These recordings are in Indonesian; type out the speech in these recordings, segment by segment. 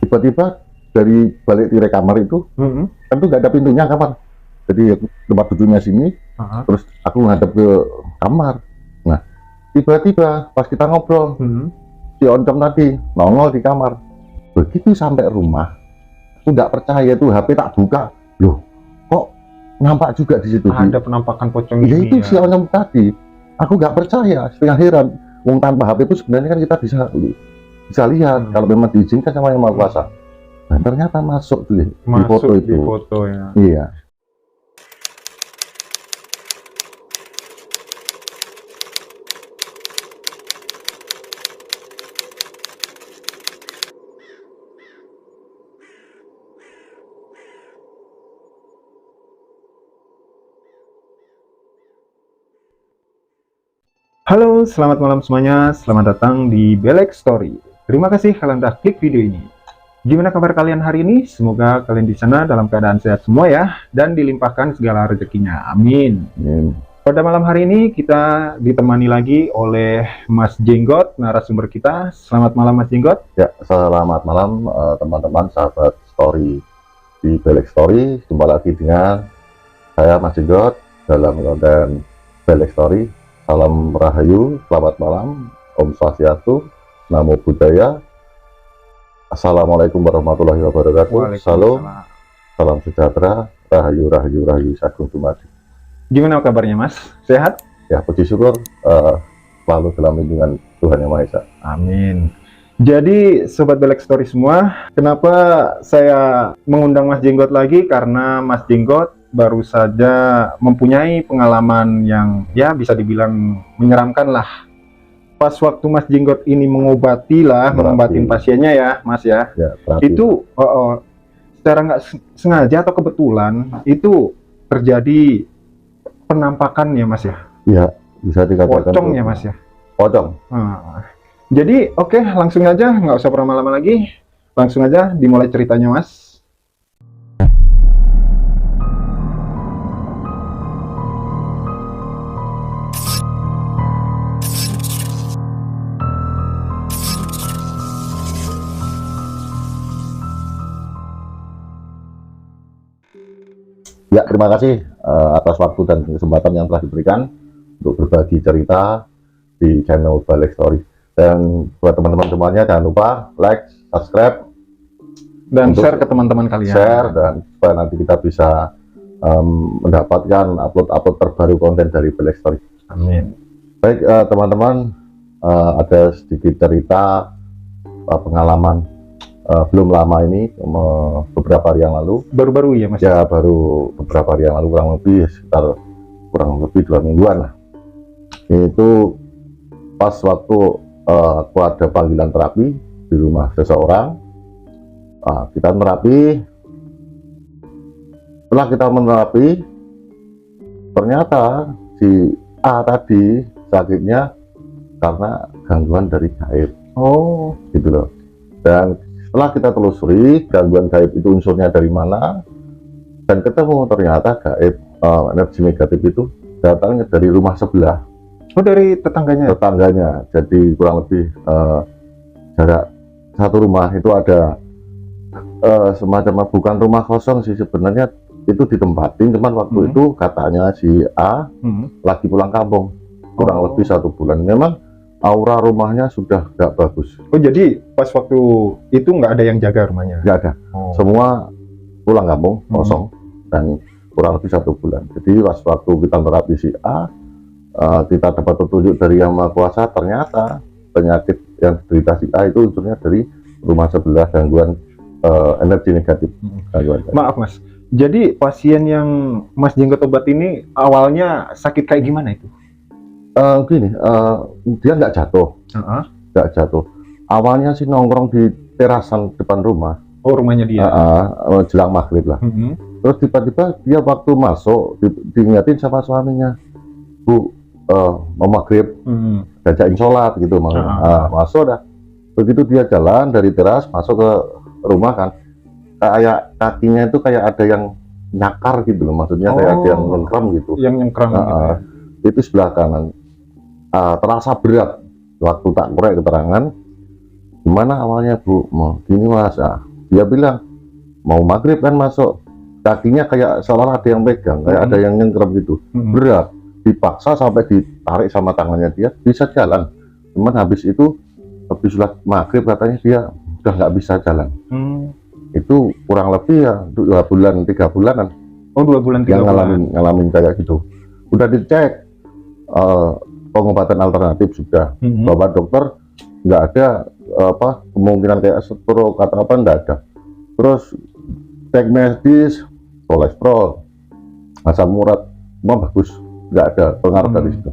tiba-tiba dari balik tirai kamar itu, kan tuh nggak ada pintunya kamar. Jadi tempat duduknya sini, terus aku ngadep ke kamar. Nah, tiba-tiba pas kita ngobrol, si Oncom tadi nongol di kamar. Begitu sampai rumah, aku nggak percaya tuh HP tak buka, loh kok nampak juga di situ. Ada penampakan pocong ya ini itu si Oncom tadi. Aku nggak percaya, setengah heran. Wong tanpa HP itu sebenarnya kan kita bisa lihat kalau memang diizinkan sama Yang Maha Kuasa. Nah, ternyata masuk tuh di foto itu. Di foto ya. Iya. Halo, selamat malam semuanya. Selamat datang di Belek Story. Terima kasih kalian udah klik video ini. Gimana kabar kalian hari ini? Semoga kalian di sana dalam keadaan sehat semua ya, dan dilimpahkan segala rezekinya. Amin. Pada malam hari ini kita ditemani lagi oleh Mas Jenggot, narasumber kita. Selamat malam Mas Jenggot. Ya, selamat malam teman-teman sahabat story di Belek Story. Jumpa lagi dengan saya Mas Jenggot dalam konten Belek Story. Salam Rahayu, selamat malam, Om Swastiastu, Namo Buddhaya, Assalamualaikum warahmatullahi wabarakatuh, salam sejahtera, Rahayu, Rahayu, Rahayu, Sagung Dumadi. Gimana kabarnya Mas? Sehat? Ya, puji syukur, selalu dalam lindungan Tuhan Yang Maha Esa. Amin. Jadi Sobat Belek Story semua, kenapa saya mengundang Mas Jenggot lagi? Karena Mas Jenggot baru saja mempunyai pengalaman yang ya bisa dibilang menyeramkan lah. Pas waktu Mas Jenggot ini mengobatin pasiennya ya Mas ya, itu secara nggak sengaja atau kebetulan itu terjadi penampakan ya Mas ya? Iya, bisa dikatakan pocong ya Mas ya? Pocong. Jadi oke, langsung aja, nggak usah berlama-lama lagi, langsung aja dimulai ceritanya Mas. Ya, terima kasih atas waktu dan kesempatan yang telah diberikan untuk berbagi cerita di channel Belek Story. Dan buat teman-teman semuanya jangan lupa like, subscribe, dan share ke teman-teman kalian. Share dan supaya nanti kita bisa mendapatkan upload terbaru konten dari Belek Story. Amin. Baik teman-teman, ada sedikit cerita pengalaman. Belum lama ini, beberapa hari yang lalu. Baru-baru ya Mas? Ya, baru beberapa hari yang lalu, kurang lebih 2 mingguan lah. Itu pas waktu aku ada panggilan terapi di rumah seseorang. Kita menerapi. Setelah kita menerapi, ternyata si A tadi sakitnya karena gangguan dari gaib. Oh, gitu loh. Dan setelah kita telusuri gangguan gaib itu unsurnya dari mana, dan ketemu ternyata gaib energi negatif itu datangnya dari rumah sebelah. Oh, dari tetangganya? Tetangganya. Jadi kurang lebih jarak satu rumah itu ada semacam, bukan rumah kosong sih sebenarnya, itu ditempatin, cuman waktu itu katanya si A lagi pulang kampung kurang lebih 1 bulan. Memang aura rumahnya sudah nggak bagus. Oh, jadi pas waktu itu nggak ada yang jaga rumahnya? Nggak ada. Semua pulang kampung kosong dan kurang lebih 1 bulan. Jadi pas waktu kita terapi si A, kita dapat petunjuk dari Yang Maha Kuasa, ternyata penyakit yang diderita si A itu unsurnya dari rumah sebelah, gangguan energi negatif. Maaf Mas, jadi pasien yang Mas Jenggot obat ini awalnya sakit kayak gimana itu? Dia nggak jatuh. Awalnya sih nongkrong di terasan depan rumah. Oh, rumahnya dia? Jelang maghrib lah. Terus tiba-tiba dia waktu masuk diingatin sama suaminya, Bu, mau maghrib, ngajakin sholat gitu. Masuk dah. Begitu dia jalan dari teras masuk ke rumah kan, kayak kakinya itu kayak ada yang nyakar gitu loh, maksudnya kayak ada yang nyengkram gitu. Yang nyengkram gitu ya? Itu sebelah kanan. Terasa berat waktu tak korek keterangan. Gimana awalnya Bu? Gini Mas, Dia bilang mau maghrib kan masuk, kakinya kayak seolah ada yang pegang, kayak ada yang nyengkrem gitu, berat, dipaksa sampai ditarik sama tangannya, dia bisa jalan. Cuman habis itu, habis sholat maghrib katanya dia udah nggak bisa jalan. Itu kurang lebih ya 2 bulan 3 bulanan. Oh, 2 bulan 3 yang bulan. ngalamin kayak gitu. Udah dicek pengobatan alternatif sudah, bapak dokter nggak ada kemungkinan kayak stroke atau apa, nggak ada. Terus cek medis, kolesterol, asam urat, semua bagus, nggak ada pengaruh dari situ.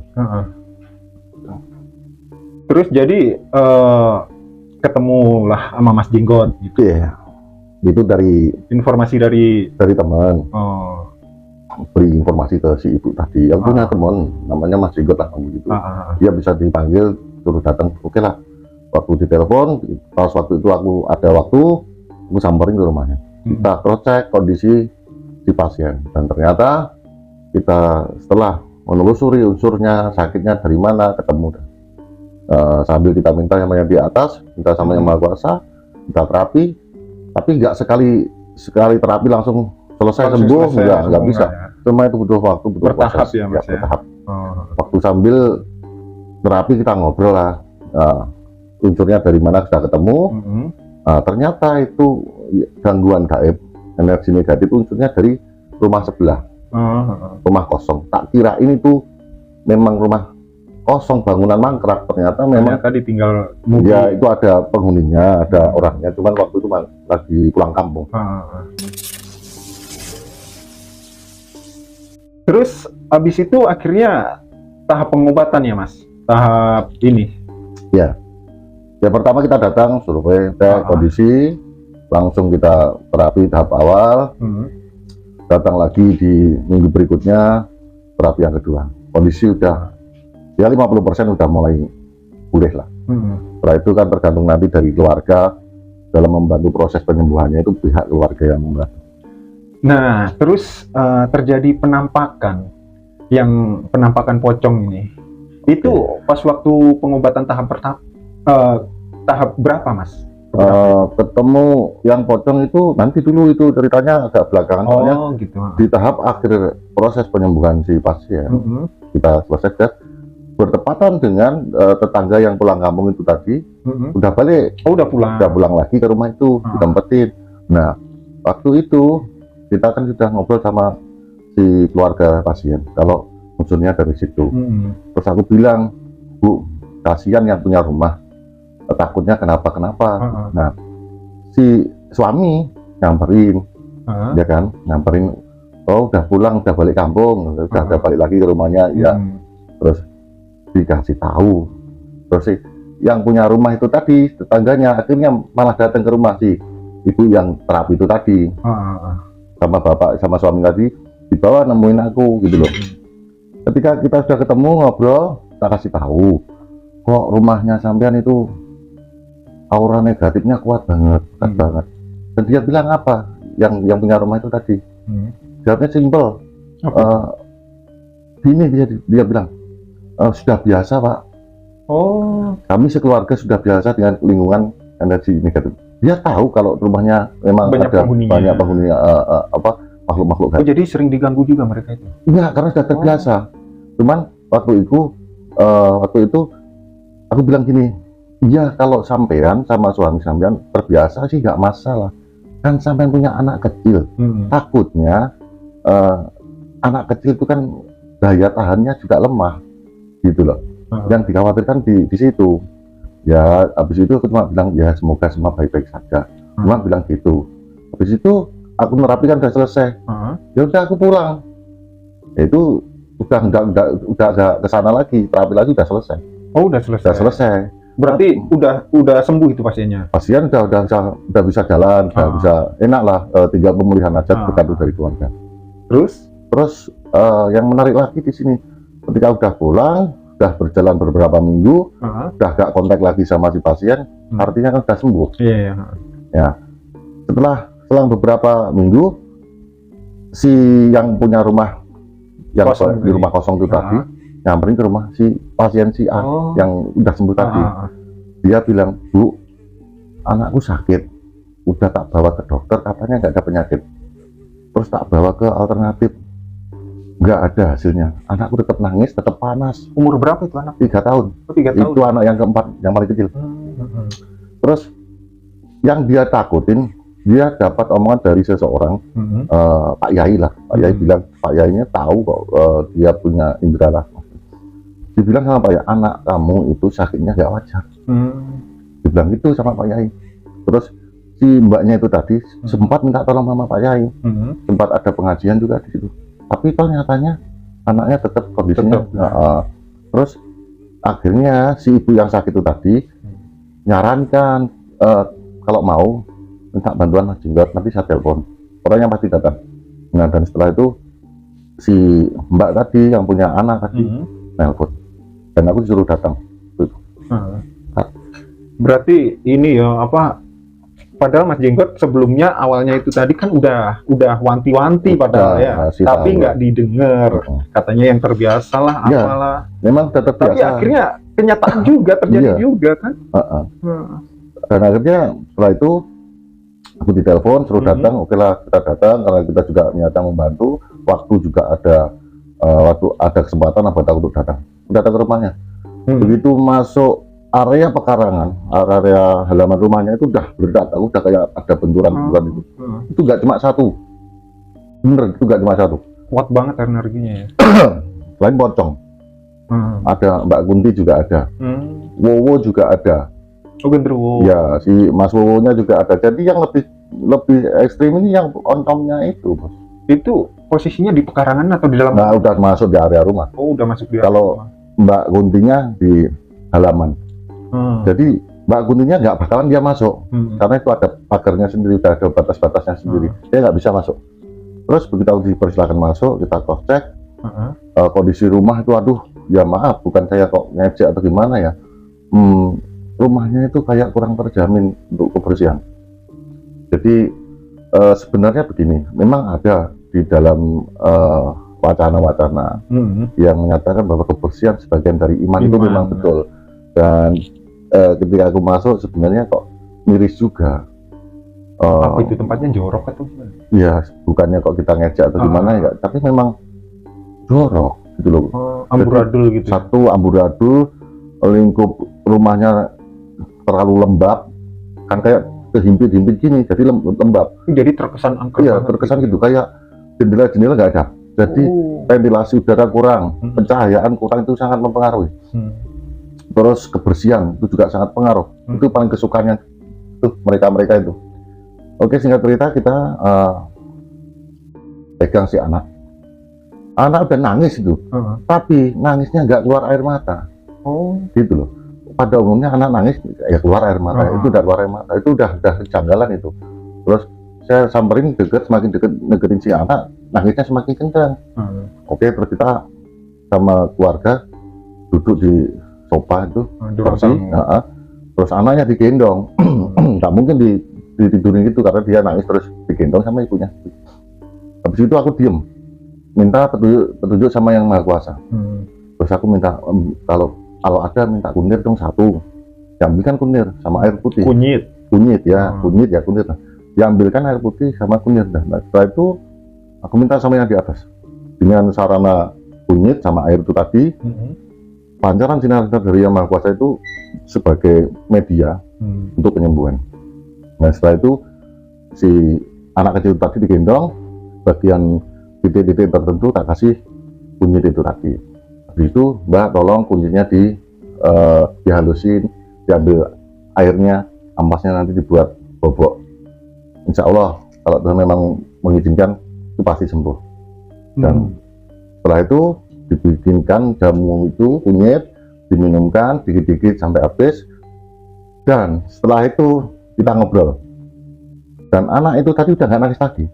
Terus jadi ketemulah sama Mas Jenggot gitu. Iya, itu dari Informasi dari teman. Beri informasi ke si ibu tadi yang punya teman namanya Mas Jenggot lah gitu. Dia bisa dipanggil, suruh datang. Oke lah, waktu ditelepon, pas waktu itu aku ada waktu, aku samperin ke rumahnya. Kita cross check kondisi si pasien, dan ternyata kita setelah menelusuri unsurnya, sakitnya dari mana, ketemu. Sambil kita minta yang di atas, minta sama yang maha kuasa, kita terapi, tapi nggak sekali terapi langsung selesai sembuh, nggak bisa. Cuma itu butuh waktu, butuh bertahap proses, ya Mas ya. bertahap. Waktu sambil terapi kita ngobrol lah, unsurnya dari mana sudah ketemu. Ternyata itu gangguan gaib, energi negatif, unsurnya dari rumah sebelah, rumah kosong. Tak kira ini tuh memang rumah kosong, bangunan mangkrak, ternyata memang ditinggal mobil. Ya itu ada penghuninya, ada orangnya, cuman waktu itu lagi pulang kampung. Terus habis itu akhirnya tahap pengobatan ya Mas, tahap ini. Ya pertama kita datang survei kondisi, langsung kita terapi tahap awal. Datang lagi di minggu berikutnya terapi yang kedua, kondisi udah ya 50% udah mulai pulih lah. Setelah itu kan tergantung nanti dari keluarga dalam membantu proses penyembuhannya, itu pihak keluarga yang membantu. Nah, terus terjadi penampakan pocong ini. Itu pas waktu pengobatan tahap tahap berapa Mas? Ketemu yang pocong itu nanti dulu, itu ceritanya agak belakangan. Gitu. Di tahap akhir proses penyembuhan si pasien, kita selesai, bertepatan dengan tetangga yang pulang kampung itu tadi, udah balik. Udah pulang lagi ke rumah itu, ditempetin. Nah, waktu itu kita kan sudah ngobrol sama si keluarga pasien kalau unsurnya dari situ. Terus aku bilang, Bu, kasihan yang punya rumah, takutnya kenapa. Nah, si suami nyamperin, ya kan, nyamperin, oh udah pulang, udah balik kampung, udah balik lagi ke rumahnya, ya. Terus dikasih tahu, terus yang punya rumah itu tadi, tetangganya akhirnya malah datang ke rumah si ibu yang terapi itu tadi, sama bapak, sama suami tadi, dibawa nemuin aku gitu loh. Ketika kita sudah ketemu, ngobrol, kita kasih tahu, kok rumahnya sampean itu aura negatifnya kuat banget, banget. Dan dia bilang apa, yang punya rumah itu tadi, jawabnya simple, gini dia bilang, sudah biasa Pak. Kami sekeluarga sudah biasa dengan lingkungan energi negatif. Dia tahu kalau rumahnya memang banyak penghuni makhluk-makhluk gaib. Jadi sering diganggu juga mereka itu? Enggak, karena sudah terbiasa. Cuman waktu itu aku bilang gini, iya kalau sampean sama suami sampean terbiasa sih nggak masalah. Kan sampean punya anak kecil, takutnya anak kecil itu kan daya tahannya juga lemah, gitu loh. Yang dikhawatirkan di situ. Ya, habis itu aku cuma bilang, ya semoga semua baik-baik saja. Cuma bilang gitu. Habis itu aku merapikan udah selesai. Ya udah aku pulang. Itu udah nggak kesana lagi, terapi lagi udah selesai. Udah selesai. Udah selesai. Berarti udah sembuh itu pasiennya. Pasien udah bisa jalan, udah bisa enak lah, tinggal pemulihan aja tergantung dari keluarga. Terus yang menarik lagi di sini, ketika udah pulang, udah berjalan beberapa minggu, udah gak kontak lagi sama si pasien, artinya kan udah sembuh. Ya, setelah selang beberapa minggu, si yang punya rumah yang di rumah kosong itu tadi nyamperin ke rumah si pasien si A yang udah sembuh tadi. Dia bilang, Bu, anakku sakit, udah tak bawa ke dokter, katanya nggak ada penyakit. Terus tak bawa ke alternatif, nggak ada hasilnya. Anakku tetap nangis, tetap panas. Umur berapa itu anak? 3 tahun. Oh, 3 tahun. Itu anak yang keempat, yang paling kecil. Terus yang dia takutin, dia dapat omongan dari seseorang, Pak Yai lah. Pak Yai bilang, Pak Yainya tahu kok dia punya indera rahma. Dibilang sama Pak Yai, anak kamu itu sakitnya nggak wajar. Dibilang gitu sama Pak Yai. Terus si mbaknya itu tadi sempat minta tolong sama Pak Yai, sempat ada pengajian juga di situ. Tapi toh nyatanya anaknya tetap kondisinya. Terus akhirnya si ibu yang sakit itu tadi nyarankan kalau mau minta bantuan Mas Jenggot, nanti saya telepon, orangnya pasti datang. Nah, dan setelah itu si mbak tadi yang punya anak tadi nelpon, dan aku disuruh datang. Berarti ini ya apa? Padahal Mas Jenggot sebelumnya awalnya itu tadi kan udah wanti-wanti padahal ya, tapi nggak didengar. Katanya yang terbiasa lah, ya, apalah. Memang tetap tapi biasa. Akhirnya kenyataan juga terjadi juga kan. Dan akhirnya setelah itu aku ditelepon suruh datang. Oke lah, kita datang karena kita juga nyata membantu. Waktu juga ada waktu ada kesempatan buat aku untuk datang ke rumahnya. Begitu masuk area pekarangan, area halaman rumahnya itu udah berdat, udah kayak ada benturan-benturan itu. Itu nggak cuma satu, bener, itu nggak cuma satu. Kuat banget energinya ya. Selain pocong, ada Mbak Kunti juga ada, Wowo juga ada. Oh, genderuwo. Ya, si Mas Wowonya juga ada. Jadi yang lebih ekstrim ini yang ontomnya itu, Bos. Itu posisinya di pekarangan atau di dalam? Nah, udah masuk di area rumah. Oh, udah masuk di area kalau rumah. Mbak Kuntinya di halaman. Jadi Mbak Kuntinya nggak bakalan dia masuk, karena itu ada pagarnya sendiri, ada batas-batasnya sendiri. Dia nggak bisa masuk. Terus begitu aku dipersilakan masuk, kita cross check kondisi rumah itu, aduh, ya maaf, bukan saya kok ngejek atau gimana ya. Rumahnya itu kayak kurang terjamin untuk kebersihan. Jadi sebenarnya begini, memang ada di dalam wacana-wacana yang menyatakan bahwa kebersihan sebagian dari iman itu memang betul. Dan ketika aku masuk sebenarnya kok miris juga. Apa itu tempatnya jorok atau gimana? Ya, bukannya kok kita ngejek atau gimana ya, tapi memang jorok gitu loh. Amburadul gitu. Satu amburadul, lingkup rumahnya terlalu lembab, kan kayak kehimpit-himpit gini, jadi lembab. Jadi terkesan angker. Iya, terkesan gitu, kayak jendela-jendela nggak ada. Jadi ventilasi udara kurang, pencahayaan kurang, itu sangat mempengaruhi. Terus kebersihan itu juga sangat pengaruh. Itu paling kesukaannya tuh mereka itu. Oke, singkat cerita kita pegang si anak udah nangis itu, tapi nangisnya nggak keluar air mata. Gitu loh. Pada umumnya anak nangis ya keluar air mata, itu udah keluar air mata, itu udah kejanggalan itu. Terus saya samperin semakin deket deketin si anak, nangisnya semakin kencang. Oke, terus kita sama keluarga duduk di sofa itu, terus anaknya digendong. Nggak mungkin ditidurin gitu karena dia nangis, terus digendong sama ibunya. Habis itu aku diem, minta petunjuk sama yang Maha Kuasa. Terus aku minta kalau ada minta kunir dong satu, diambilkan kunir sama air putih. Kunyit ya. Kunir. Diambilkan air putih sama kunir. Nah, setelah itu aku minta sama yang di atas dengan sarana kunyit sama air itu tadi. Pancaran sinar dari Yang Maha Kuasa itu sebagai media untuk penyembuhan. Nah, setelah itu si anak kecil tadi digendong, bagian titik-titik tertentu tak kasih kunyit itu tadi. Habis itu Mbak tolong kunyitnya dihalusin, diambil airnya, ampasnya nanti dibuat bobok. Insya Allah kalau Tuhan memang mengizinkan itu pasti sembuh. Dan setelah itu dibikinkan jamu itu kunyit, diminumkan dikit-dikit sampai habis, dan setelah itu kita ngobrol, dan anak itu tadi udah nggak nangis lagi.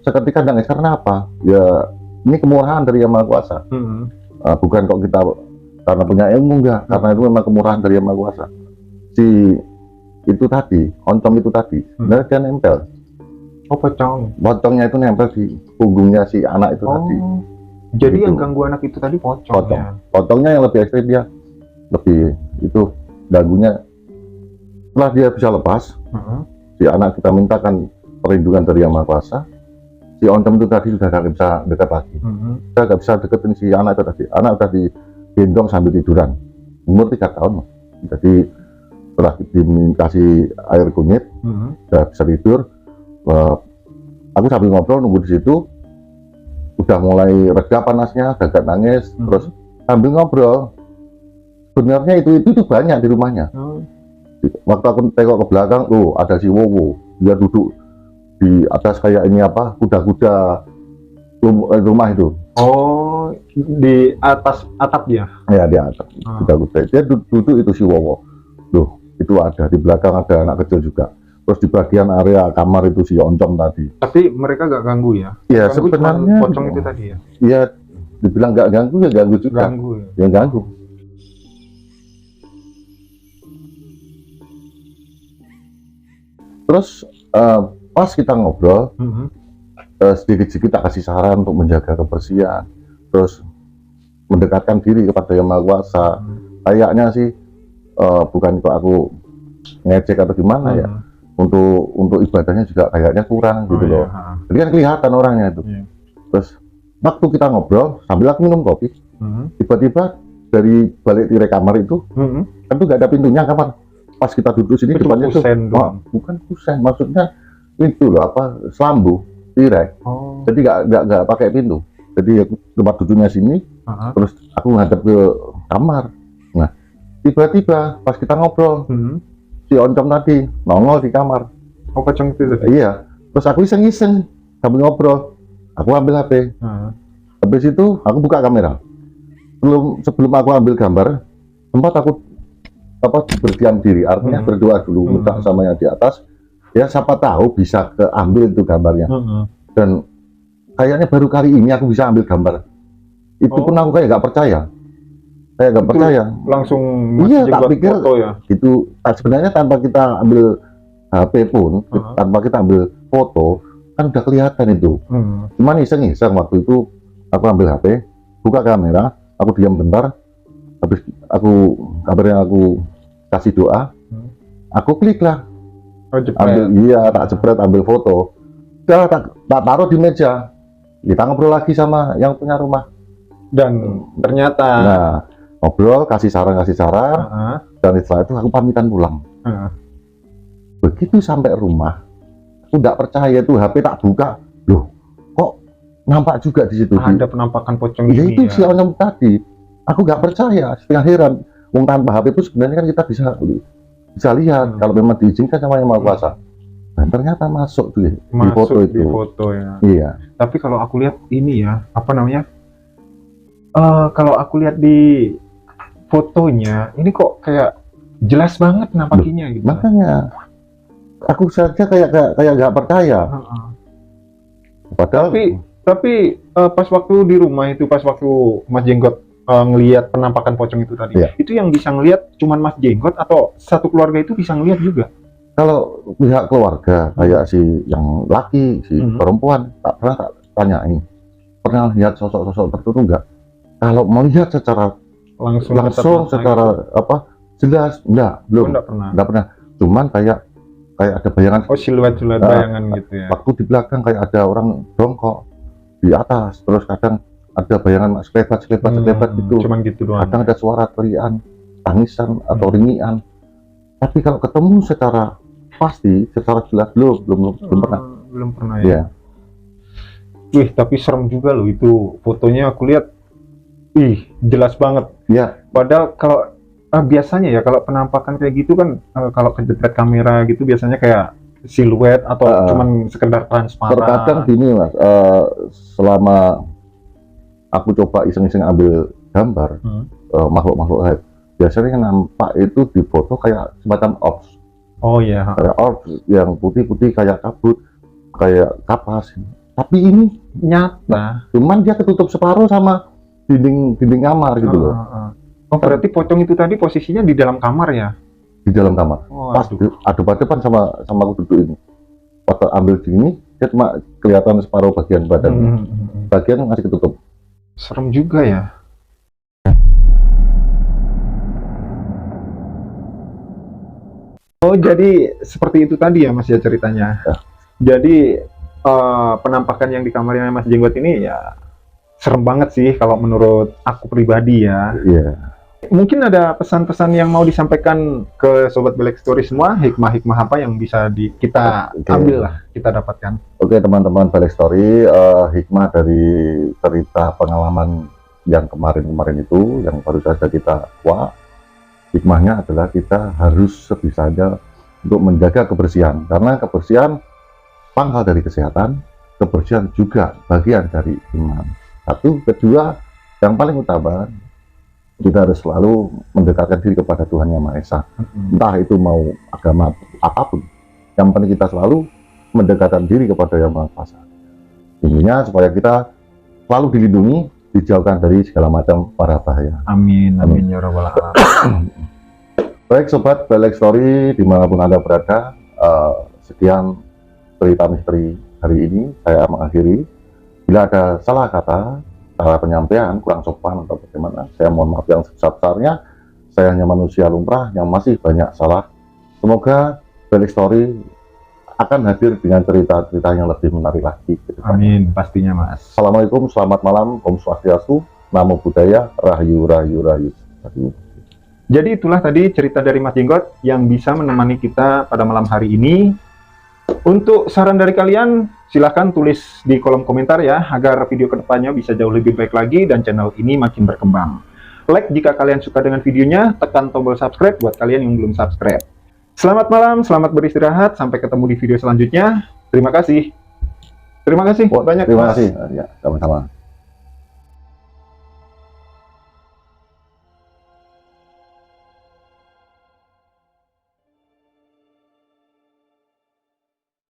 Seketika nangis karena apa? Ya ini kemurahan dari Yang Maha Kuasa. Bukan kok kita karena punya ilmu, enggak, karena itu memang kemurahan dari Yang Maha Kuasa. Si itu tadi, oncom itu tadi, sebenarnya dia nempel. Pocongnya itu nempel di punggungnya si anak itu tadi. Jadi yang ganggu anak itu tadi pocong. Pocongnya yang lebih ekstrim, dia lebih itu ganggunya. Setelah dia bisa lepas, si anak kita mintakan perlindungan dari Yang Maha Kuasa, si oncom itu tadi sudah nggak bisa dekat lagi. Kita nggak bisa deketin si anak itu tadi. Anak udah digendong sambil tiduran, umur 3 tahun. Jadi setelah dikasih air kunyit, udah bisa tidur. Aku sambil ngobrol nunggu di situ, udah mulai reda panasnya, gagak nangis, terus sambil ngobrol. Sebenarnya itu banyak di rumahnya. Waktu aku tengok ke belakang, ada si Wowo, dia duduk di atas kayak ini apa, kuda-kuda rumah itu. Oh, di atas atap dia? Ya, di atas kuda-kuda. Dia duduk itu si Wowo. Loh, itu ada di belakang, ada anak kecil juga. Terus di bagian area kamar itu si oncom tadi. Tapi mereka gak ganggu ya? Iya, Ganggu sebenarnya pocong itu tadi ya? Iya, dibilang nggak ganggu ya ganggu juga. Ganggu ya? Ya ganggu. Terus pas kita ngobrol, sedikit-sedikit tak kasih saran untuk menjaga kebersihan, terus mendekatkan diri kepada Yang Maha Kuasa. Kayaknya sih bukan kok aku ngecek atau gimana ya, untuk ibadahnya juga kayaknya kurang gitu loh. Jadi kan kelihatan orangnya itu. Terus waktu kita ngobrol sambil aku minum kopi, tiba-tiba dari balik tirai kamar itu, kan tuh nggak ada pintunya kamar. Pas kita duduk sini depannya tuh, bukan kusen, maksudnya itu loh apa, selambu tirai. Jadi nggak pakai pintu. Jadi tempat duduknya sini, terus aku ngadep ke kamar. Nah, tiba-tiba pas kita ngobrol, si oncom tadi nongol di kamar. Oh, pocong itu tadi? Iya. Terus aku iseng-iseng sambil ngobrol, aku ambil HP. Habis itu aku buka kamera. Sebelum aku ambil gambar, sempat aku berdiam diri, artinya berdoa dulu, minta sama yang di atas, ya siapa tahu bisa keambil itu gambarnya. Dan kayaknya baru kali ini aku bisa ambil gambar. Itu pun aku kayak nggak percaya. Kayak nggak percaya. Langsung iya, tak pikir foto ya? Itu sebenarnya tanpa kita ambil HP pun, tanpa kita ambil foto, kan udah kelihatan itu. Cuman iseng-iseng waktu itu aku ambil HP, buka kamera, aku diam bentar, habis kabarnya aku kasih doa, aku klik lah, tak jepret, ambil foto, udah tak taruh di meja, kita ngobrol lagi sama yang punya rumah, dan ternyata ngobrol, kasih saran, dan setelah itu aku pamitan pulang. Begitu sampai rumah, aku nggak percaya tuh HP tak buka, loh kok nampak juga di situ ada penampakan pocong ini. Itu ya? si oncom tadi. Aku nggak percaya, setengah heran. Wong tanpa HP itu sebenarnya kan kita bisa lihat kalau memang diizinkan sama Yang Maha Kuasa. Dan ternyata masuk tuh di foto itu. Di foto ya. Iya. Tapi kalau aku lihat ini ya, apa namanya? Kalau aku lihat di fotonya, ini kok kayak jelas banget nampakinya gitu. Makanya aku saja kayak nggak percaya. Padahal. Tapi pas waktu di rumah itu, pas waktu Mas Jenggot ngelihat penampakan pocong itu tadi, itu yang bisa ngelihat cuman Mas Jenggot atau satu keluarga itu bisa ngelihat juga? Kalau pihak keluarga kayak si yang laki, si perempuan, tak tanyain, pernah lihat sosok-sosok tertentu enggak? Kalau melihat secara langsung secara jelas, belum pernah. Cuman kayak ada bayangan. Siluet bayangan gitu ya. Waktu di belakang kayak ada orang jongkok di atas, terus kadang ada bayangan sekelebat gitu. Cuman gitu doang. Kadang ada suara teriakan, tangisan atau ringian. Tapi kalau ketemu secara pasti, secara jelas belum pernah. Belum pernah ya. Wih, tapi serem juga loh itu fotonya, aku lihat. Jelas banget. Iya. Padahal kalau biasanya ya kalau penampakan kayak gitu kan kalau kejepret kamera gitu biasanya kayak siluet atau cuman sekedar transparan. Terkadang gini Mas, selama aku coba iseng-iseng ambil gambar makhluk-makhluk gaib, biasanya yang nampak itu di foto kayak semacam orbs. Oh iya. Kayak orbs yang putih-putih kayak kabut, kayak kapas. Tapi ini nyata. Cuman dia ketutup separuh sama dinding kamar gitu loh. Oh, berarti pocong itu tadi posisinya di dalam kamar ya? Di dalam kamar. Pas depan sama aku duduk ini. Waktu ambil gini, dia cuma kelihatan separuh bagian badan. Bagian masih ketutup. Serem juga ya. Oh, jadi seperti itu tadi ya Mas ya ceritanya. Ya. Jadi penampakan yang di kamarnya Mas Jenggot ini ya serem banget sih kalau menurut aku pribadi ya. Iya. Mungkin ada pesan-pesan yang mau disampaikan ke Sobat Black Story semua, hikmah-hikmah apa yang bisa kita ambil lah, kita dapatkan. Oke teman-teman Black Story, hikmah dari cerita pengalaman yang kemarin-kemarin itu, yang baru saja kita buat, hikmahnya adalah kita harus sebisanya untuk menjaga kebersihan, karena kebersihan pangkal dari kesehatan, kebersihan juga bagian dari iman. Satu, kedua, yang paling utama, kita harus selalu mendekatkan diri kepada Tuhan Yang Maha Esa. Entah itu mau agama apapun, yang penting kita selalu mendekatkan diri kepada Yang Maha Kuasa. Intinya supaya kita selalu dilindungi, dijauhkan dari segala macam para bahaya. Amin, amin ya rabbal alamin. Baik Sobat Black Story, dimanapun Anda berada, sekian cerita misteri hari ini saya mengakhiri. Bila ada salah kata, cara penyampaian kurang sopan atau bagaimana, saya mohon maaf yang sebesar-besarnya. Saya hanya manusia lumrah yang masih banyak salah. Semoga Black Story akan hadir dengan cerita-cerita yang lebih menarik lagi. Amin, pastinya Mas. Assalamualaikum, selamat malam, Om Swastiastu, Namo Buddhaya, Rahayu Rahayu Rahayu. Jadi itulah tadi cerita dari Mas Jenggot yang bisa menemani kita pada malam hari ini. Untuk saran dari kalian, silahkan tulis di kolom komentar ya, agar video kedepannya bisa jauh lebih baik lagi dan channel ini makin berkembang. Like jika kalian suka dengan videonya, tekan tombol subscribe buat kalian yang belum subscribe. Selamat malam, selamat beristirahat, sampai ketemu di video selanjutnya. Terima kasih. Terima kasih banyak. Terima kasih. Ya, sama-sama.